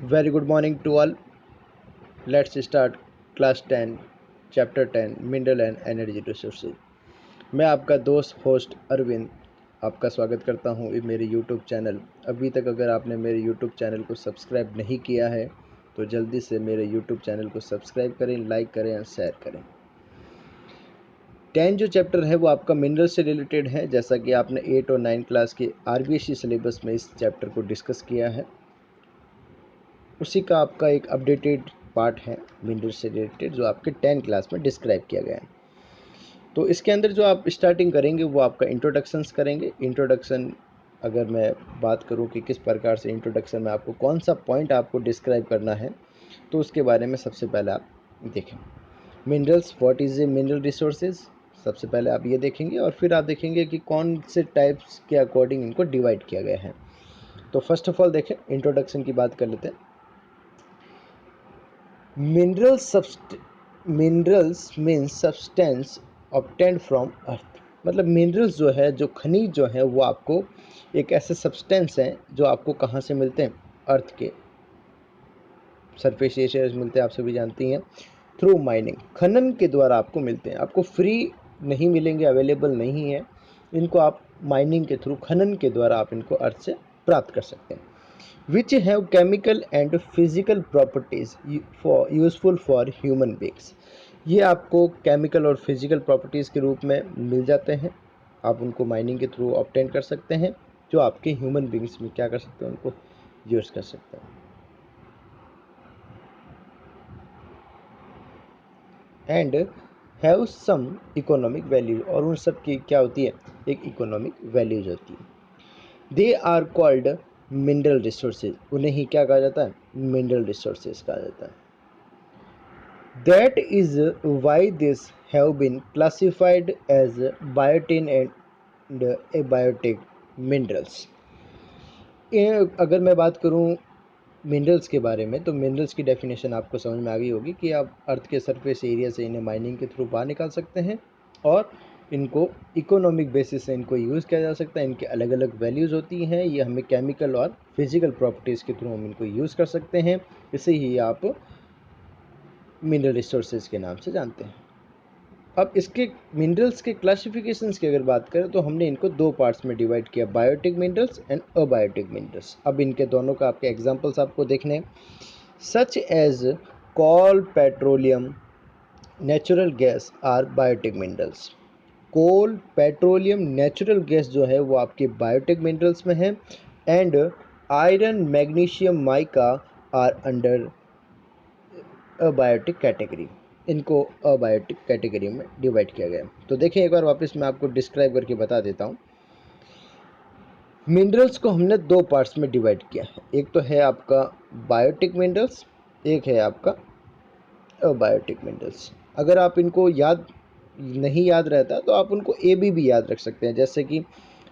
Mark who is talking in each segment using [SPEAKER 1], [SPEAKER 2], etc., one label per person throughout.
[SPEAKER 1] Very good morning to all. Let's start class 10 chapter 10 mineral and energy resources. मैं आपका दोस्त host Arvind आपका स्वागत करता हूँ मेरे YouTube चैनल। अभी तक अगर आपने मेरे YouTube चैनल को सब्सक्राइब नहीं किया है तो जल्दी से मेरे YouTube चैनल को सब्सक्राइब करें, लाइक करें और शेयर करें। 10 जो चैप्टर है वो आपका मिनरल से रिलेटेड है, जैसा कि आपने 8 और 9 क्लास के RBSc सिलेबस में इस चैप्टर को डिस्कस किया है। उसी का आपका एक अपडेटेड पार्ट है मिनरल से रिलेटेड, जो आपके 10 क्लास में डिस्क्राइब किया गया है। तो इसके अंदर जो आप स्टार्टिंग करेंगे वो आपका इंट्रोडक्शंस करेंगे। इंट्रोडक्शन अगर मैं बात करूं कि किस प्रकार से इंट्रोडक्शन में आपको कौन सा पॉइंट आपको डिस्क्राइब करना है, तो उसके बारे में सबसे पहले आप देखें। Minerals, what is a mineral resources, सबसे पहले आप ये देखेंगे और फिर आप देखेंगे कि कौन से टाइप्स के अकॉर्डिंग इनको डिवाइड किया गया है। तो फर्स्ट ऑफ ऑल देखें, इंट्रोडक्शन की बात कर लेते हैं। Minerals means substance obtained from earth. मतलब मिनरल्स जो है, जो खनिज जो है, वो आपको एक ऐसे सब्सटेंस हैं जो आपको कहाँ से मिलते हैं, अर्थ के सरफेस एरिया से मिलते हैं, आप सभी जानती हैं। थ्रू माइनिंग, खनन के द्वारा आपको मिलते हैं, आपको फ्री नहीं मिलेंगे, अवेलेबल नहीं है। इनको आप माइनिंग के थ्रू, खनन के द्वारा आप इनको अर्थ से प्राप्त कर सकते हैं। which have chemical and physical properties for useful for human beings। ये आपको केमिकल और फिजिकल प्रॉपर्टीज़ के रूप में मिल जाते हैं, आप उनको माइनिंग के थ्रू ऑब्टेन कर सकते हैं, जो आपके ह्यूमन बींग्स में क्या कर सकते हैं, उनको यूज़ कर सकते हैं। And have some economic value, और उन सब की क्या होती है, एक इकोनॉमिक वैल्यूज होती है। They are called mineral resources, उन्हें ही क्या कहा जाता है, मिनरल रिसोर्सेज कहा जाता है। That is why these have been classified as biotin and abiotic minerals। अगर मैं बात करूं मिनरल्स के बारे में, तो मिनरल्स की डेफिनेशन आपको समझ में आ गई होगी कि आप अर्थ के सरफेस एरिया से इन्हें माइनिंग के थ्रू बाहर निकाल सकते हैं और इनको इकोनॉमिक बेसिस से इनको यूज़ किया जा सकता है। इनके अलग अलग वैल्यूज़ होती हैं, ये हमें केमिकल और फिजिकल प्रॉपर्टीज़ के थ्रू हम इनको यूज़ कर सकते हैं। इसे ही आप मिनरल रिसोर्सेज के नाम से जानते हैं। अब इसके मिनरल्स के क्लासिफिकेशंस की अगर बात करें तो हमने इनको दो पार्ट्स में डिवाइड किया, biotic minerals and abiotic minerals. अब इनके दोनों का आपके एग्जांपल्स आपको देखने हैं, such as coal, petroleum, natural gas are biotic minerals. Coal, petroleum, natural gas जो है वो आपके बायोटिक मिनरल्स में है। And iron, magnesium, mica are under abiotic category, इनको अबायोटिक कैटेगरी में डिवाइड किया गया। तो देखिए, एक बार वापस मैं आपको डिस्क्राइब करके बता देता हूँ। मिनरल्स को हमने दो पार्ट्स में डिवाइड किया है, एक तो है आपका बायोटिक मिनरल्स, एक है आपका अबायोटिक मिनरल्स। अगर आप इनको नहीं याद रहता तो आप उनको ए बी भी याद रख सकते हैं। जैसे कि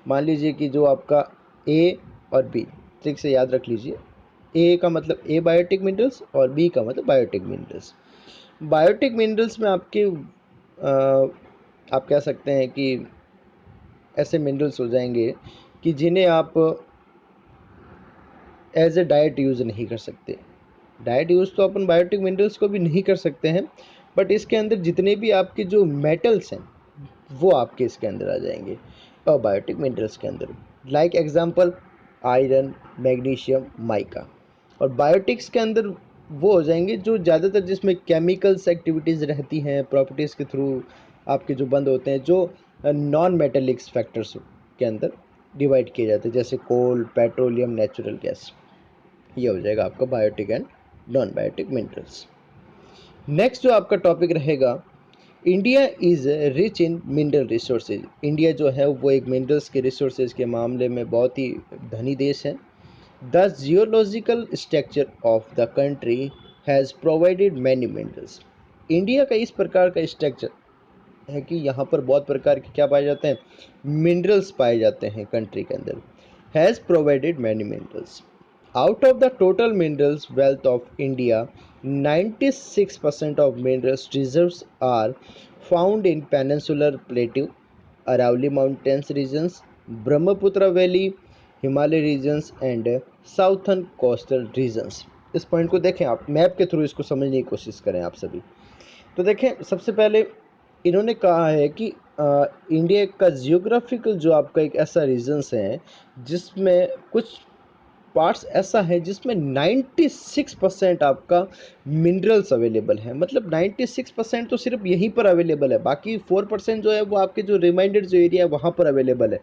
[SPEAKER 1] मान लीजिए कि जो आपका ए और बी, ठीक से याद रख लीजिए। ए का मतलब ए बायोटिक मिनरल्स और बी का मतलब बायोटिक मिनरल्स। बायोटिक मिनरल्स में आपके आप कह सकते हैं कि ऐसे मिनरल्स हो जाएंगे कि जिन्हें आप एज ए डाइट यूज़ नहीं कर सकते। डाइट यूज़ तो अपन बायोटिक मिनरल्स को भी नहीं कर सकते हैं, बट इसके अंदर जितने भी आपके जो मेटल्स हैं वो आपके इसके अंदर आ जाएंगे अबायोटिक मिनरल्स के अंदर। Like example iron, magnesium, mica. और बायोटिक्स के अंदर वो हो जाएंगे जो ज़्यादातर जिसमें केमिकल्स एक्टिविटीज़ रहती हैं, प्रॉपर्टीज़ के थ्रू आपके जो बंद होते हैं, जो नॉन मेटेलिक्स फैक्टर्स के अंदर डिवाइड किए जाते हैं, जैसे कोल, पेट्रोलियम, नेचुरल गैस। ये हो जाएगा आपका biotic and non biotic minerals. Next जो आपका टॉपिक रहेगा, India is rich in mineral resources. India जो है वो एक मिनरल्स के रिसोर्सेज के मामले में बहुत ही धनी देश है। The geological structure of the country has provided many minerals. India का इस प्रकार का स्ट्रक्चर है कि यहाँ पर बहुत प्रकार के क्या पाए जाते हैं, मिनरल्स पाए जाते हैं कंट्री के अंदर। Has provided many minerals. Out of the total minerals wealth of India, 96% of minerals reserves are found in peninsular plateau, Aravalli Mountains regions, Brahmaputra Valley, Himalaya regions and southern coastal regions। इस point को देखें, आप map के through इसको समझने की कोशिश करें आप सभी। तो देखें, सबसे पहले इन्होंने कहा है कि इंडिया का जियोग्राफिकल जो आपका एक ऐसा रीजन्स है जिसमें कुछ पार्ट्स ऐसा है जिसमें 96% आपका मिनरल्स अवेलेबल है। मतलब 96% तो सिर्फ यहीं पर अवेलेबल है, बाकी 4% जो है वो आपके जो रिमाइंडर जो एरिया है वहाँ पर अवेलेबल है।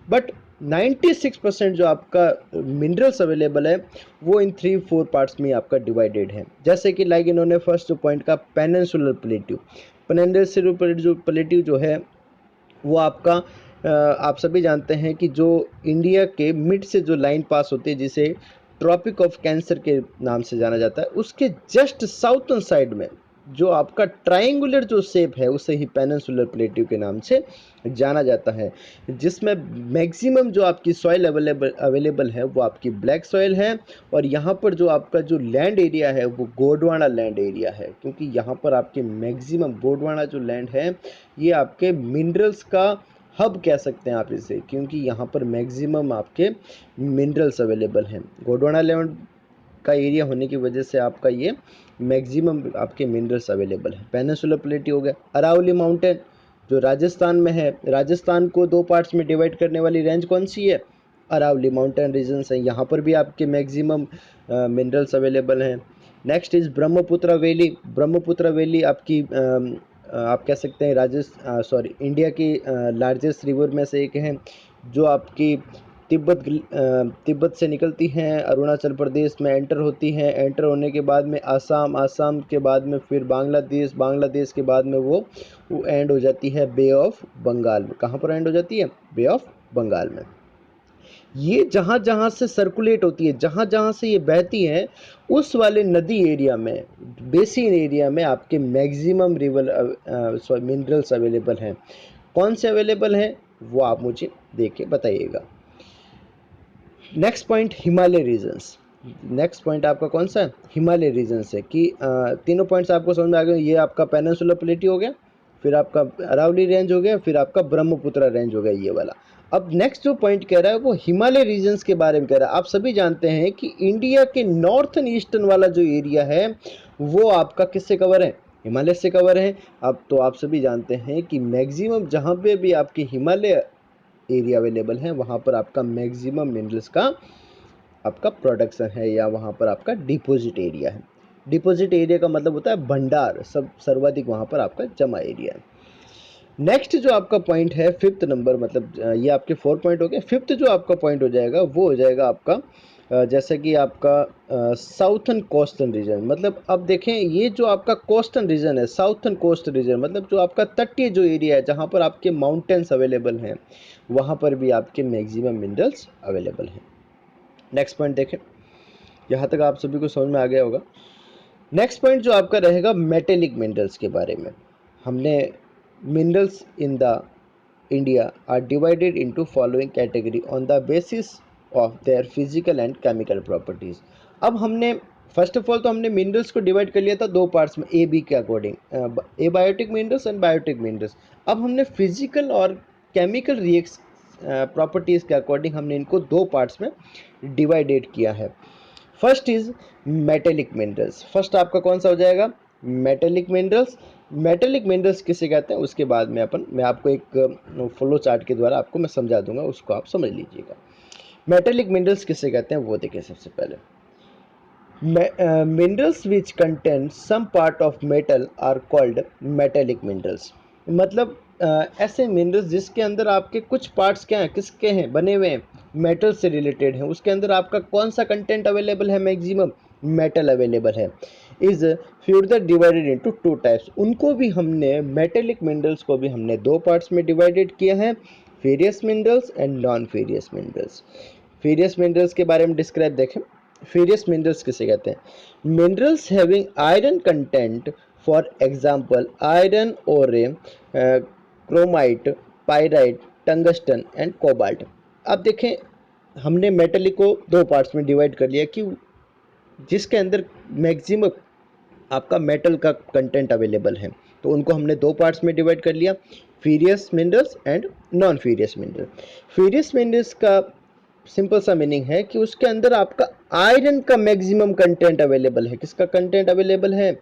[SPEAKER 1] बट 96% जो आपका मिनरल्स अवेलेबल है वो इन 3-4 पार्ट्स में आपका डिवाइडेड है। जैसे कि लाइक इन्होंने फर्स्ट जो पॉइंट का पेनिनसुलर प्लेट्यू, पेनिनसुलर प्लेट्यू जो है वो आपका आप सभी जानते हैं कि जो इंडिया के मिड से जो लाइन पास होती है जिसे ट्रॉपिक ऑफ कैंसर के नाम से जाना जाता है, उसके जस्ट साउथर्न साइड में जो आपका ट्रायंगुलर जो शेप है उसे ही पेनिनसुलर प्लेट्यू के नाम से जाना जाता है, जिसमें मैक्सिमम जो आपकी सॉइल अवेलेबल है वो आपकी ब्लैक सॉइल है। और यहाँ पर जो आपका जो लैंड एरिया है वो गोंडवाना लैंड एरिया है, क्योंकि यहाँ पर आपके मैक्सिमम गोंडवाना जो लैंड है ये आपके मिनरल्स का हब कह सकते हैं आप इसे, क्योंकि यहाँ पर मैक्सिमम आपके मिनरल्स अवेलेबल हैं। गोंडवाना लैंड का एरिया होने की वजह से आपका ये मैक्सिमम आपके मिनरल्स अवेलेबल है। पेनिनसुलर प्लेट्यू हो गया। अरावली माउंटेन जो राजस्थान में है, राजस्थान को 2 पार्ट्स में डिवाइड करने वाली रेंज कौन सी है? अरावली माउंटेन रीजन्स है, यहाँ पर भी आपके मैक्सिमम मिनरल्स अवेलेबल हैं। Next is Brahmaputra valley. Brahmaputra valley आपकी आप कह सकते हैं इंडिया की लार्जेस्ट रिवर में से एक है, जो आपकी तिब्बत से निकलती हैं, अरुणाचल प्रदेश में एंटर होती हैं, एंटर होने के बाद में आसाम के बाद में फिर बांग्लादेश के बाद में वो एंड हो जाती है बे ऑफ बंगाल में। कहाँ पर एंड हो जाती है? बे ऑफ बंगाल में। ये जहाँ जहाँ से सर्कुलेट होती है, जहाँ जहाँ से ये बहती हैं, उस वाले नदी एरिया में, बेसिन एरिया में आपके मैक्सिमम मिनरल्स अवेलेबल हैं। कौन से अवेलेबल हैं वो आप मुझे देख के बताइएगा। Next point, Himalaya regions. Next point आपका कौन सा है? हिमालय रीजन्स है कि तीनों पॉइंट्स आपको समझ में आ गए। ये आपका पेनिनसुलर प्लेट्यू हो गया, फिर आपका अरावली रेंज हो गया, फिर आपका ब्रह्मपुत्र रेंज हो गया ये वाला। अब नेक्स्ट जो पॉइंट कह रहा है वो हिमालय रीजन्स के बारे में कह रहा है। आप सभी जानते हैं कि इंडिया के नॉर्थन ईस्टर्न वाला जो एरिया है वो आपका किससे कवर है? हिमालय से कवर है। अब तो आप सभी जानते हैं कि मैक्सिमम जहाँ पे भी आपकी हिमालय एरिया अवेलेबल है वहाँ पर आपका मैक्सिमम मिनरल्स का आपका प्रोडक्शन है, या वहाँ पर आपका डिपॉजिट एरिया है। डिपॉजिट एरिया का मतलब होता है भंडार, सब सर्वाधिक वहाँ पर आपका जमा एरिया है। नेक्स्ट जो आपका पॉइंट है फिफ्थ नंबर, मतलब ये आपके 4 पॉइंट हो गए। फिफ्थ जो आपका पॉइंट हो जाएगा वो हो जाएगा आपका जैसे कि आपका साउथर्न कोस्टल रीजन। मतलब अब देखें, ये जो आपका कोस्टल रीजन है, साउथर्न कोस्ट रीजन, मतलब जो आपका तटीय जो एरिया है जहाँ पर आपके माउंटेन्स अवेलेबल हैं वहाँ पर भी आपके मैक्सिमम मिनरल्स अवेलेबल हैं। नेक्स्ट पॉइंट देखें, यहाँ तक आप सभी को समझ में आ गया होगा। नेक्स्ट पॉइंट जो आपका रहेगा मेटेलिक मिनरल्स के बारे में। हमने minerals in the India are divided into following category on the basis of their physical and chemical properties. अब हमने फर्स्ट ऑफ ऑल तो हमने मिनरल्स को डिवाइड कर लिया था 2 पार्ट्स में, ए बी के according, abiotic minerals and biotic minerals. अब हमने फिजिकल और केमिकल रिएक्स प्रॉपर्टीज़ के अकॉर्डिंग हमने इनको 2 पार्ट्स में डिवाइडेड किया है। First is metallic minerals. First आपका कौन सा हो जाएगा? Metallic minerals. मेटेलिक मिनरल्स किसे कहते हैं उसके बाद में मैं आपको एक फ्लो चार्ट के द्वारा आपको मैं समझा दूंगा, उसको आप समझ लीजिएगा। मेटेलिक मिनरल्स किसे कहते हैं वो देखिए। सबसे पहले minerals which contain some part of metal are called metallic minerals. मतलब ऐसे मिनरल्स जिसके अंदर आपके कुछ पार्ट्स क्या हैं, किसके हैं बने हुए हैं? मेटल से रिलेटेड हैं। उसके अंदर आपका कौन सा कंटेंट अवेलेबल है? मैक्सिमम मेटल अवेलेबल है। Is further divided into 2 types. उनको भी हमने मेटेलिक मिनरल्स को भी हमने 2 पार्ट्स में डिवाइडेड किया है, furious minerals and non furious minerals. Furious minerals के बारे में डिस्क्राइब देखें। फेरियस मिनरल्स किसे कहते हैं? Minerals having iron content, for example iron और chromite, pyrite, tungsten and cobalt. अब देखें, हमने मेटलिक को 2 पार्ट्स में डिवाइड कर लिया कि जिसके अंदर मैक्सिमम आपका मेटल का कंटेंट अवेलेबल है, तो उनको हमने 2 पार्ट्स में डिवाइड कर लिया, furious minerals and non furious mineral. Furious minerals का सिंपल सा मीनिंग है कि उसके अंदर आपका आयरन का मैक्सिमम कंटेंट अवेलेबल है। किसका कंटेंट अवेलेबल है?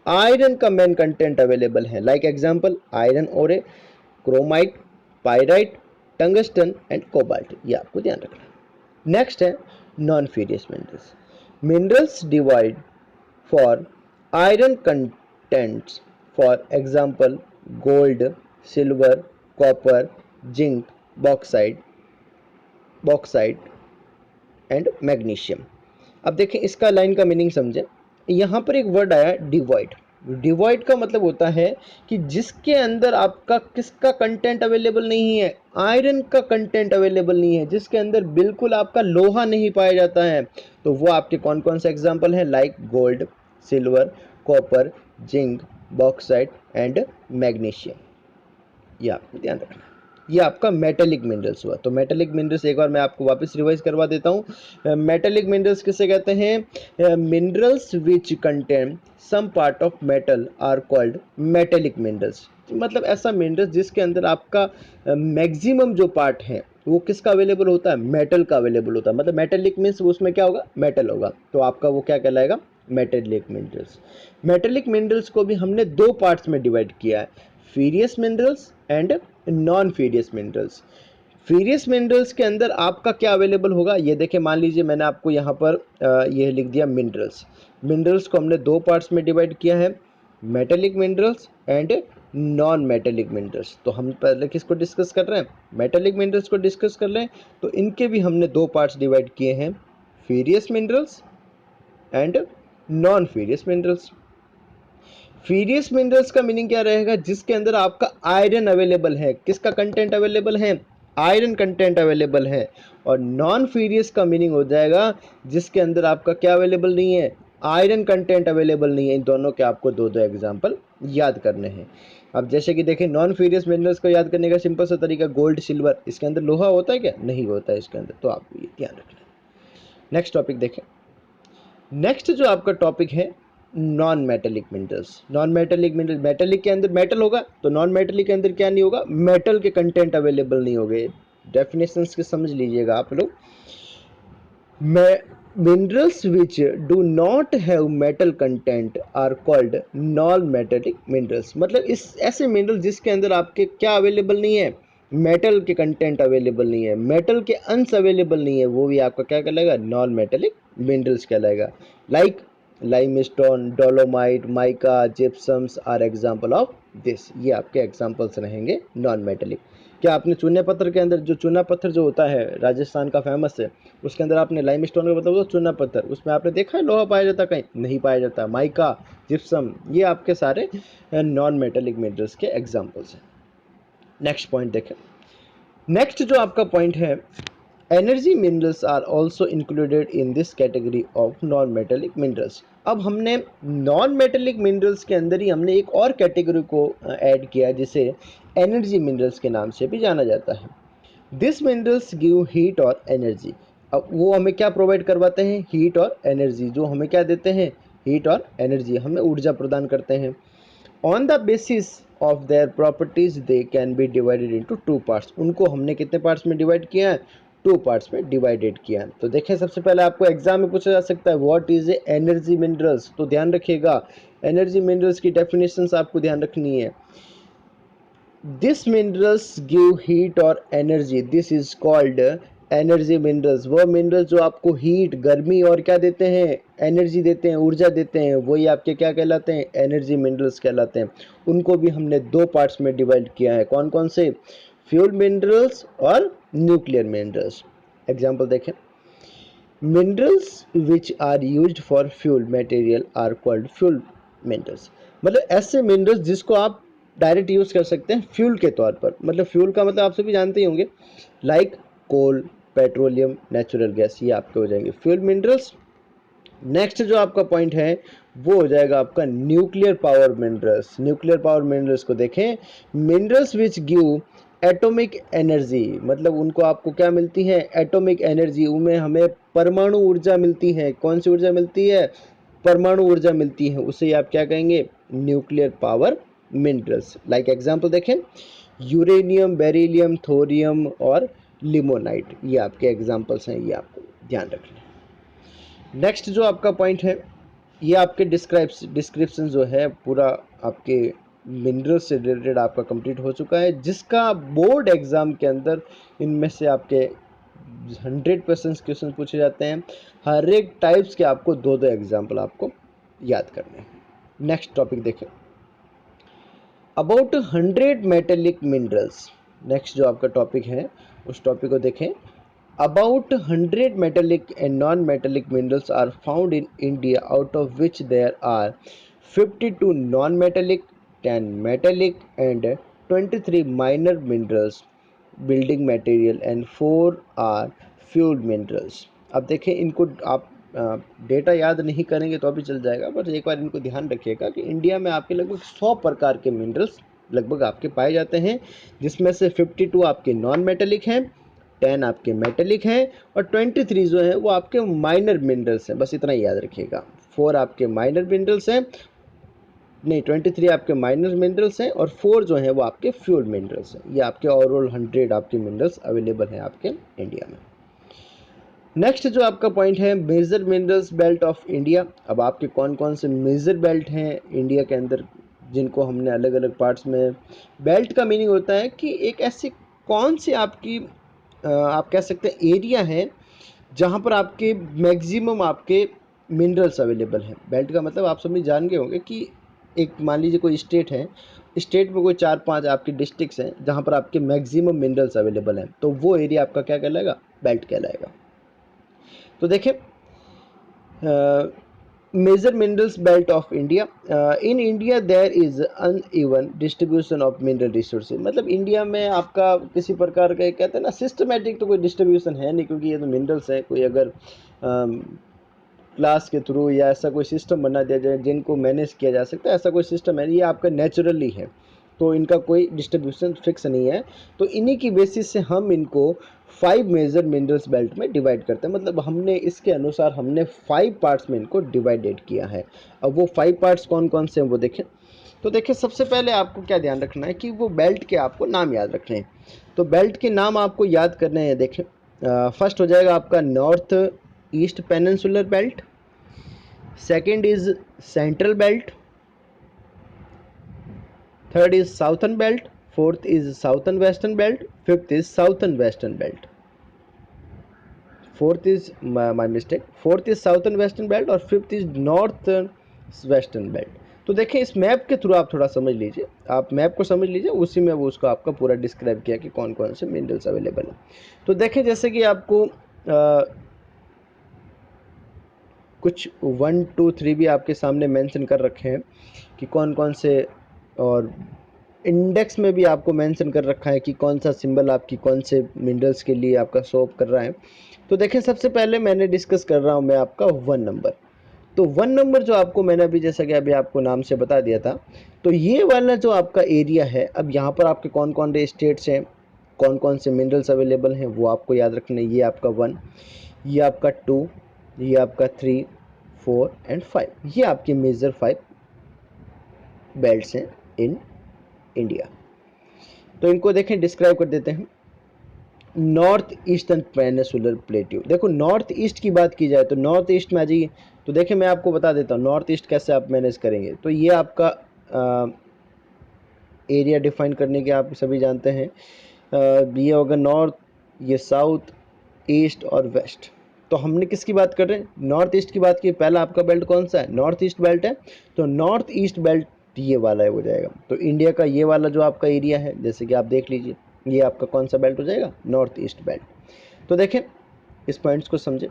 [SPEAKER 1] आयरन का मेन कंटेंट अवेलेबल है। लाइक एग्जांपल आयरन ओरे, chromite, pyrite, tungsten and cobalt, ये आपको ध्यान रखना है। नेक्स्ट है non furious minerals. Minerals divide for iron contents, for example gold, silver, copper, zinc, bauxite and magnesium. अब देखें इसका लाइन का मीनिंग समझें। यहाँ पर एक वर्ड आया डिवाइड। डिवाइड का मतलब होता है कि जिसके अंदर आपका किसका कंटेंट अवेलेबल नहीं है? आयरन का कंटेंट अवेलेबल नहीं है, जिसके अंदर बिल्कुल आपका लोहा नहीं पाया जाता है। तो वो आपके कौन कौन से एग्जाम्पल हैं? Like gold, silver, copper, zinc, bauxite and magnesium, ये आपको ध्यान रखना है। ये आपका मेटेलिक मिनरल्स हुआ। तो मेटेलिक मिनरल्स एक बार मैं आपको वापस रिवाइज करवा देता हूँ। मेटेलिक मिनरल्स किसे कहते हैं? Minerals which contain some part of metal are called metallic minerals. मतलब ऐसा मिनरल्स जिसके अंदर आपका मैक्सिमम जो पार्ट है वो किसका अवेलेबल होता है? मेटल का अवेलेबल होता है। मतलब मेटेलिक मीन्स उसमें क्या होगा? मेटल होगा। तो आपका वो क्या कहलाएगा? Metallic minerals. मेटेलिक मिनरल्स को भी हमने दो पार्ट्स में डिवाइड किया है, furious minerals and non furious minerals. Furious minerals के अंदर आपका क्या अवेलेबल होगा? ये देखिए, मान लीजिए मैंने आपको यहाँ पर ये लिख दिया मिनरल्स। मिनरल्स को हमने दो पार्ट्स में डिवाइड किया है, metallic minerals and non metallic minerals. तो हम पहले किसको डिस्कस कर रहे हैं? मेटेलिक मिनरल्स को डिस्कस कर रहे हैं। तो इनके भी हमने दो पार्ट्स डिवाइड किए हैं, furious minerals and non furious minerals. Furious minerals का मीनिंग क्या रहेगा? जिसके अंदर आपका आयरन अवेलेबल है। किसका कंटेंट अवेलेबल है? आयरन कंटेंट अवेलेबल है। और नॉन फेरियस का मीनिंग हो जाएगा जिसके अंदर आपका क्या अवेलेबल नहीं है? आयरन कंटेंट अवेलेबल नहीं है। इन दोनों के आपको दो दो एग्जाम्पल याद करने हैं। अब जैसे कि देखें, नॉन फेरियस मिनरल्स को याद करने का सिंपल सा तरीका, गोल्ड, सिल्वर, इसके अंदर लोहा होता है क्या? नहीं होता है इसके अंदर। तो आपको ये ध्यान रखना है। नेक्स्ट टॉपिक देखें। नेक्स्ट जो आपका टॉपिक है non metallic minerals. Non metallic mineral, metallic के अंदर मेटल होगा, तो नॉन मेटेलिक के अंदर क्या नहीं होगा? मेटल के कंटेंट अवेलेबल नहीं होंगे। डेफिनेशंस के समझ लीजिएगा आप लोग। Minerals which do not have metal content are called non metallic minerals. मतलब इस ऐसे मिनरल जिसके अंदर आपके क्या अवेलेबल नहीं है? मेटल के कंटेंट अवेलेबल नहीं है, मेटल के अंश अवेलेबल नहीं है, वो भी आपका क्या कहलाएगा? नॉन मेटेलिक मिनरल्स कहलाएगा। Like limestone, dolomite, mica, gypsums are example of this. ये आपके एग्जाम्पल्स रहेंगे नॉन मेटेलिक। क्या आपने चूने पत्थर के अंदर, जो चूना पत्थर जो होता है राजस्थान का फेमस है, उसके अंदर आपने लाइमस्टोन का मतलब चूना पत्थर, उसमें आपने देखा है लोहा पाया जाता? कहीं नहीं पाया जाता। माइका, जिप्सम, ये आपके सारे नॉन मेटेलिक मिनरल्स के एग्जाम्पल्स हैं। नेक्स्ट पॉइंट देखें। नेक्स्ट जो आपका पॉइंट है, energy minerals are also included in this category of non metallic minerals. अब हमने नॉन मेटेलिक मिनरल्स के अंदर ही हमने एक और कैटेगरी को ऐड किया जिसे एनर्जी मिनरल्स के नाम से भी जाना जाता है। दिस मिनरल्स गिव हीट और एनर्जी। अब वो हमें क्या प्रोवाइड करवाते हैं? हीट और एनर्जी। जो हमें क्या देते हैं? हीट और एनर्जी, हमें ऊर्जा प्रदान करते हैं। On the basis of their properties they can be divided into two parts. उनको हमने कितने पार्ट्स में डिवाइड किया है? टू पार्ट्स में डिवाइडेड किया है। तो देखें, सबसे पहले आपको एग्जाम में पूछा जा सकता है what is a energy minerals. तो ध्यान रखिएगा, एनर्जी मिनरल्स की डेफिनेशंस आपको ध्यान रखनी है। दिस मिनरल्स गिव हीट और energy, this is called energy minerals. वो मिनरल्स जो आपको हीट, गर्मी और क्या देते हैं? एनर्जी देते हैं, ऊर्जा देते हैं, वही आपके क्या कहलाते हैं? एनर्जी मिनरल्स कहलाते हैं। उनको भी हमने दो पार्ट्स में डिवाइड किया है। कौन कौन से? फ्यूल मिनरल्स और न्यूक्लियर मिनरल्स। एग्जाम्पल देखें। Minerals which are used for fuel material are called fuel minerals. मतलब ऐसे मिनरल्स जिसको आप डायरेक्ट यूज कर सकते हैं फ्यूल के तौर पर। मतलब फ्यूल का मतलब आप सभी जानते ही होंगे, लाइक कोल, पेट्रोलियम, नेचुरल गैस, ये आपके हो जाएंगे फ्यूल मिनरल्स। नेक्स्ट जो आपका पॉइंट है वो हो जाएगा आपका nuclear power minerals. Nuclear power minerals को देखें, minerals which give atomic energy. मतलब उनको आपको क्या मिलती है? Atomic energy. उनमें हमें परमाणु ऊर्जा मिलती है। कौन सी ऊर्जा मिलती है? परमाणु ऊर्जा मिलती है। उसे आप क्या कहेंगे? Nuclear power minerals. Like example देखें, यूरेनियम, बेरिलियम, थोरियम और लिमोनाइट, ये आपके एग्जाम्पल्स हैं, ये आपको ध्यान रखना है। नेक्स्ट जो आपका पॉइंट है, ये आपके डिस्क्रिप्शन जो है पूरा आपके मिनरल से रिलेटेड आपका कंप्लीट हो चुका है, जिसका बोर्ड एग्जाम के अंदर इनमें से आपके 100% क्वेश्चन पूछे जाते हैं। हर एक टाइप्स के आपको दो दो एग्जाम्पल आपको याद करने हैं। नेक्स्ट टॉपिक देखें, अबाउट 100 मेटेलिक मिनरल्स। नेक्स्ट जो आपका टॉपिक है उस टॉपिक को देखें। About 100 metallic and non-metallic minerals are found in India, out of which there are 52 non-metallic, 10 metallic and 23 minor minerals, building material and 4 are fuel minerals। अब देखें, इनको आप डेटा याद नहीं करेंगे तो अभी चल जाएगा, बट एक बार इनको ध्यान रखिएगा कि इंडिया में आपके लगभग 100 प्रकार के मिनरल्स लगभग आपके पाए जाते हैं, जिसमें से 52 आपके नॉन मेटेलिक हैं, 10 आपके मेटेलिक हैं और 23 जो है वो आपके माइनर मिनरल्स हैं। बस इतना ही याद रखिएगा, 4 आपके माइनर मिनरल्स हैं, नहीं 23 आपके माइनर मिनरल्स हैं और 4 जो हैं वो आपके फ्यूल मिनरल्स हैं। ये आपके ओवरऑल 100 आपके मिनरल्स अवेलेबल हैं आपके इंडिया में। नेक्स्ट जो आपका पॉइंट है, major minerals belt of India. अब आपके कौन कौन से मेजर बेल्ट हैं इंडिया के अंदर, जिनको हमने अलग अलग पार्ट्स में, बेल्ट का मीनिंग होता है कि एक ऐसी कौन सी आपकी आप कह सकते हैं एरिया है जहाँ पर आपके मैक्सिमम आपके मिनरल्स अवेलेबल हैं। बेल्ट का मतलब आप सभी जान गए होंगे कि एक मान लीजिए कोई स्टेट है, स्टेट में कोई 4-5 आपके डिस्ट्रिक्ट्स हैं जहाँ पर आपके मैक्सिमम मिनरल्स अवेलेबल हैं, तो वो एरिया आपका क्या कहलाएगा, बेल्ट कहलाएगा। तो देखिए, major minerals belt of India. In India there is uneven distribution of mineral resources. मतलब इंडिया में आपका किसी प्रकार का कहते हैं ना सिस्टमेटिक तो कोई डिस्ट्रीब्यूशन है नहीं, क्योंकि ये तो मिनरल्स है, कोई अगर क्लास के थ्रू या ऐसा कोई सिस्टम बना दिया जाए जिनको मैनेज किया जा सकता है, ऐसा कोई सिस्टम है, ये आपका नेचुरली है, तो इनका कोई डिस्ट्रीब्यूशन फिक्स नहीं है। तो इन्हीं की बेसिस से हम इनको 5 मेजर मिनरल्स बेल्ट में डिवाइड करते हैं। मतलब हमने इसके अनुसार हमने 5 पार्ट्स में इनको डिवाइडेड किया है। अब वो 5 पार्ट्स कौन कौन से हैं वो देखें। तो देखिए, सबसे पहले आपको क्या ध्यान रखना है कि वो बेल्ट के आपको नाम याद रखने हैं। तो बेल्ट के नाम आपको याद करने हैं। देखें, फर्स्ट हो जाएगा आपका north east peninsular belt, second is central belt, third is southern belt, fourth is southern western belt, fifth is southern western belt, fourth is my mistake, fourth is southern western belt और fifth is north western belt. तो देखिए, इस map के through आप थोड़ा समझ लीजिए, आप मैप को समझ लीजिए, उसी में वो उसको आपका पूरा डिस्क्राइब किया कि कौन कौन से मिनरल्स अवेलेबल हैं। तो देखें, जैसे कि आपको कुछ 1 2 3 भी आपके सामने मेंशन कर रखे हैं कि कौन कौन से, और इंडेक्स में भी आपको मेंशन कर रखा है कि कौन सा सिंबल आपकी कौन से मिनरल्स के लिए आपका शो अप कर रहा है। तो देखें, सबसे पहले मैंने डिस्कस कर रहा हूँ मैं आपका 1 नंबर। तो 1 नंबर जो आपको मैंने अभी जैसा कि अभी आपको नाम से बता दिया था, तो ये वाला जो आपका एरिया है, अब यहाँ पर आपके कौन कौन से स्टेट्स हैं, कौन कौन से मिनरल्स अवेलेबल हैं वो आपको याद रखना है। ये आपका 1, ये आपका 2, ये आपका 3, 4 एंड 5, ये आपके मेजर 5 बेल्ट्स हैं इन इंडिया। तो इनको देखें, डिस्क्राइब कर देते हैं। North eastern peninsular plateau. देखो, नॉर्थ ईस्ट की बात की जाए तो नॉर्थ ईस्ट में आ जाइए। तो देखें, मैं आपको बता देता हूँ नॉर्थ ईस्ट कैसे आप मैनेज करेंगे। तो ये आपका एरिया डिफाइन करने के आप सभी जानते हैं, ये होगा नॉर्थ, ये साउथ, ईस्ट और वेस्ट। तो हमने किसकी बात कर रहे हैं, नॉर्थ ईस्ट की बात की। पहला आपका बेल्ट कौन सा है, नॉर्थ ईस्ट बेल्ट है। तो नॉर्थ ईस्ट बेल्ट ये वाला है हो जाएगा। तो इंडिया का ये वाला जो आपका एरिया है, जैसे कि आप देख लीजिए, ये आपका कौन सा बेल्ट हो जाएगा, नॉर्थ ईस्ट बेल्ट। तो देखें, इस पॉइंट्स को समझें।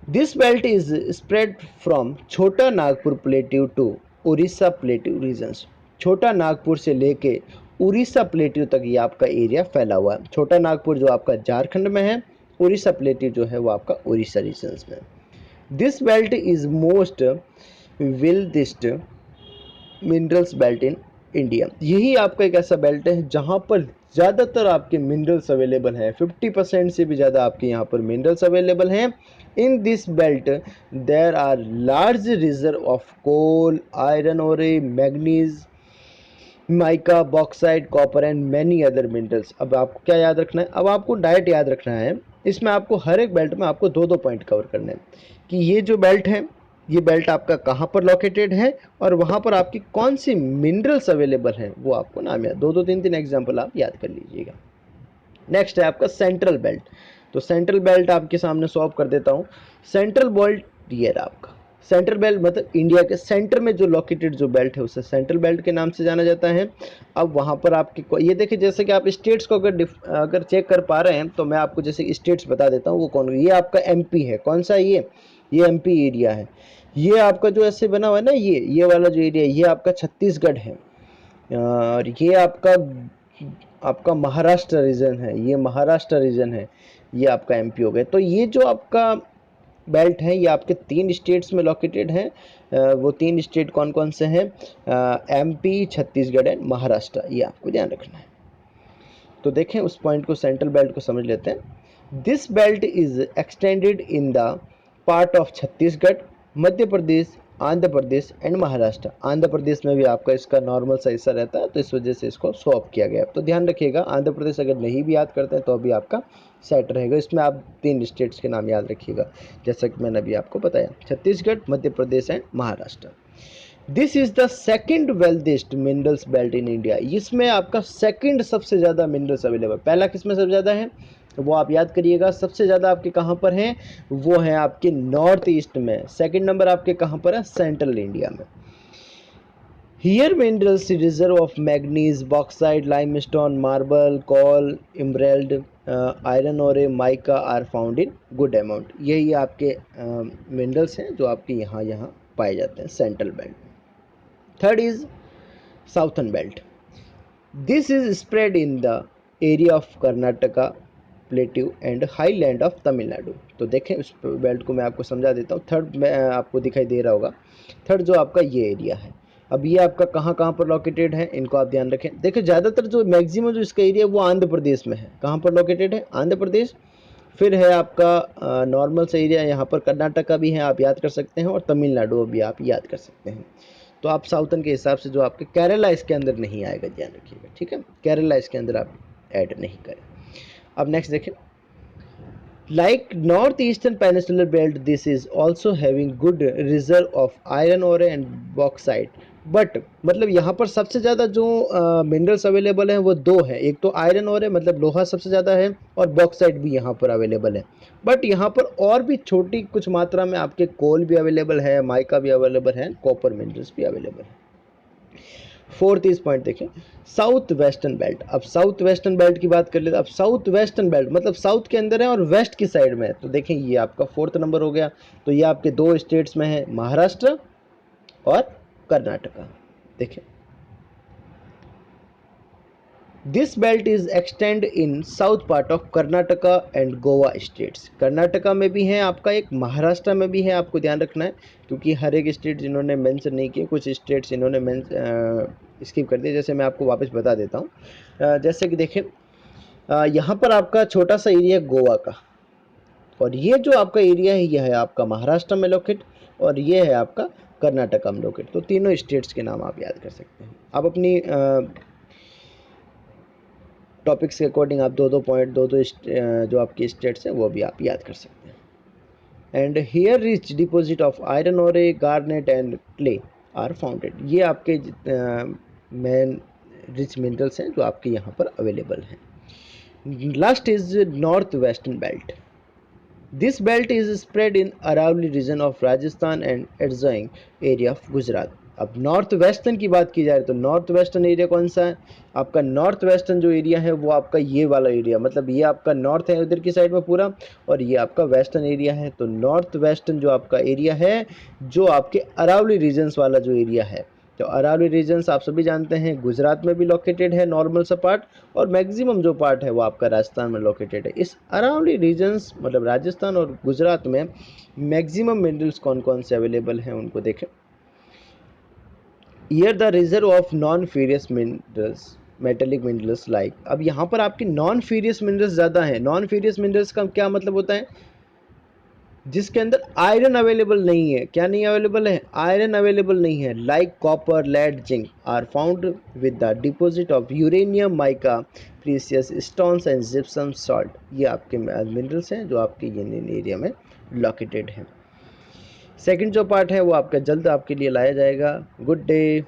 [SPEAKER 1] This belt is spread from Chota Nagpur plateau to Orissa plateau regions. Chota Nagpur से लेके उड़ीसा प्लेट्यू तक ये आपका एरिया फैला हुआ है। छोटा नागपुर जो आपका झारखंड में है, उड़ीसा प्लेट्यू जो है वो आपका उड़ीसा रीजन्स में। This belt is most wealthiest minerals belt in India. यही आपका एक ऐसा बेल्ट है जहाँ पर ज़्यादातर आपके मिनरल्स अवेलेबल हैं। 50% से भी ज़्यादा आपके यहाँ पर मिनरल्स अवेलेबल हैं। In this belt there are large reserve of coal, iron और manganese mica, bauxite, copper and many other minerals. अब आपको क्या याद रखना है, अब आपको डायरेक्ट याद रखना है। इसमें आपको हर एक बेल्ट में आपको दो दो पॉइंट कवर करने हैं कि ये जो बेल्ट है, ये बेल्ट आपका कहाँ पर लोकेटेड है और वहाँ पर आपकी कौन सी मिनरल्स अवेलेबल हैं, वो आपको नाम याद, दो दो तीन तीन एग्जाम्पल आप याद कर लीजिएगा। नेक्स्ट है आपका सेंट्रल बेल्ट। तो सेंट्रल बेल्ट आपके सामने सॉल्व कर देता हूँ। सेंट्रल बेल्ट ये रहा आपका सेंट्रल बेल्ट, मतलब इंडिया के सेंटर में जो लोकेटेड जो बेल्ट है उसे सेंट्रल बेल्ट के नाम से जाना जाता है। अब वहाँ पर आपके ये देखिए, जैसे कि आप स्टेट्स को अगर चेक कर पा रहे हैं तो मैं आपको जैसे स्टेट्स बता देता हूँ वो कौन। ये आपका एमपी है, कौन सा ये एमपी एरिया है। ये आपका जो ऐसे बना हुआ है ना, ये वाला जो एरिया है ये आपका छत्तीसगढ़ है। और ये आपका आपका महाराष्ट्र रीजन है, ये महाराष्ट्र रीजन है, ये आपका एमपी हो गया। तो ये जो आपका बेल्ट है ये आपके तीन स्टेट्स में लोकेटेड है। वो तीन स्टेट कौन कौन से हैं, एमपी, छत्तीसगढ़ एंड महाराष्ट्र, ये आपको ध्यान रखना है। तो देखें उस पॉइंट को, सेंट्रल बेल्ट को समझ लेते हैं। This belt is extended in the part of Chhattisgarh, Madhya Pradesh, Andhra Pradesh and Maharashtra. Andhra Pradesh में भी आपका इसका नॉर्मल सा हिस्सा रहता है, तो इस वजह से इसको स्वैप किया गया। तो ध्यान रखिएगा, आंध्र प्रदेश अगर नहीं भी याद करते हैं तो अभी आपका सेट रहेगा। इसमें आप तीन स्टेट्स के नाम याद रखिएगा, जैसा कि मैंने अभी आपको बताया, Chhattisgarh, Madhya Pradesh and Maharashtra. This is the second wealthiest minerals belt in India. इसमें आपका सेकंड सबसे ज़्यादा मिनरल्स अवेलेबल। पहला किसमें सबसे ज़्यादा है वो आप याद करिएगा। सबसे ज़्यादा आपके कहाँ पर हैं, वो है आपके नॉर्थ ईस्ट में। सेकंड नंबर आपके कहाँ पर है, सेंट्रल इंडिया में। Here minerals reserve of manganese, bauxite, limestone, marble, coal, emerald, iron और mica are found in good amount. यही आपके मिनरल्स हैं जो आपके यहाँ पाए जाते हैं सेंट्रल बेल्ट में। Third is southern belt. This is spread in the area of Karnataka, plateau and highland of Tamil Nadu. तो देखें उस बेल्ट को मैं आपको समझा देता हूँ। थर्ड में आपको दिखाई दे रहा होगा, थर्ड जो आपका ये एरिया है। अब ये आपका कहाँ कहाँ पर लोकेटेड है, इनको आप ध्यान रखें। देखिए ज़्यादातर जो मैक्सिमम जो इसका एरिया है वो आंध्र प्रदेश में है। कहाँ पर लोकेटेड है, आंध्र प्रदेश। फिर है आपका नॉर्मल सा एरिया, यहाँ पर कर्नाटका भी है, आप याद कर सकते हैं, और तमिलनाडु भी आप याद कर सकते हैं। तो आप साउथर्न के हिसाब से जो आपके केरला इसके अंदर नहीं आएगा, ध्यान रखिएगा, ठीक है। केरला इसके अंदर आप ऐड नहीं करें। अब नेक्स्ट देखें, like north eastern peninsular belt, this is also having good reserve of iron ore and bauxite. But मतलब यहाँ पर सबसे ज़्यादा जो मिनरल्स अवेलेबल हैं वो दो हैं। एक तो आयरन ओर है, मतलब लोहा सबसे ज़्यादा है, और बॉक्साइट भी यहाँ पर अवेलेबल है। बट यहाँ पर और भी छोटी कुछ मात्रा में आपके कोल भी अवेलेबल है, माइका भी अवेलेबल है, कॉपर मिनरल्स भी अवेलेबल है। फोर्थ इज पॉइंट देखें, साउथ वेस्टर्न बेल्ट। अब साउथ वेस्टर्न बेल्ट की बात कर लेते हैं। अब साउथ वेस्टर्न बेल्ट मतलब साउथ के अंदर है और वेस्ट की साइड में है। तो देखें ये आपका फोर्थ नंबर हो गया। तो ये आपके दो स्टेट्स में है, महाराष्ट्र और कर्नाटका। देखें, this belt is extend in south part of Karnataka and Goa states. Karnataka में भी है आपका एक, महाराष्ट्र में भी है, आपको ध्यान रखना है, क्योंकि हर एक स्टेट इन्होंने मेंशन नहीं किए, कुछ स्टेट्स इन्होंने स्किप कर दिए। जैसे मैं आपको वापस बता देता हूँ। जैसे कि देखें, यहाँ पर आपका छोटा सा एरिया गोवा का, और ये जो आपका एरिया है ये है आपका महाराष्ट्र में लोकेट, और ये है आपका कर्नाटका में लोकेट। तो तीनों स्टेट्स के नाम आप याद कर सकते हैं। आप अपनी टॉपिक्स के अकॉर्डिंग आप दो दो पॉइंट, दो दो जो आपकी स्टेट्स हैं वो भी आप याद कर सकते हैं। And here rich deposit of iron और garnet and clay are founded. ये आपके मेन रिच मिनरल्स हैं जो आपके यहाँ पर अवेलेबल हैं। Last is north western belt. This belt is spread in Aravalli region of Rajasthan and adjoining area of Gujarat. अब नॉर्थ वेस्टर्न की बात की जाए तो नॉर्थ वेस्टर्न एरिया कौन सा है आपका, नॉर्थ वेस्टर्न जो एरिया है वो आपका ये वाला एरिया, मतलब ये आपका नॉर्थ है उधर की साइड में पूरा, और ये आपका वेस्टर्न एरिया है। तो नॉर्थ वेस्टर्न जो आपका एरिया है, जो आपके अरावली रीजन्स वाला जो एरिया है, तो अरावली रीजन्स आप सभी जानते हैं गुजरात में भी लोकेटेड है नॉर्मल सा पार्ट, और मैक्सिमम जो पार्ट है वो आपका राजस्थान में लोकेटेड है। इस अरावली रीजन्स मतलब राजस्थान और गुजरात में मैक्सिमम मिनरल्स कौन कौन से अवेलेबल हैं उनको देखें। Here the reserve of non furious minerals, metallic minerals like. अब यहाँ पर आपकी नॉन फेरियस मिनरल्स ज़्यादा हैं। नॉन फेरियस मिनरल्स का क्या मतलब होता है, जिसके अंदर आयरन अवेलेबल नहीं है। क्या नहीं अवेलेबल है? आयरन अवेलेबल नहीं है। Like copper, lead, zinc are found with the deposit of uranium, mica, precious stones and gypsum salt. ये आपके मिनरल्स हैं जो आपके यूनियन एरिया में लोकेटेड हैं। सेकंड जो पार्ट है वो आपका जल्द आपके लिए लाया जाएगा। Good day.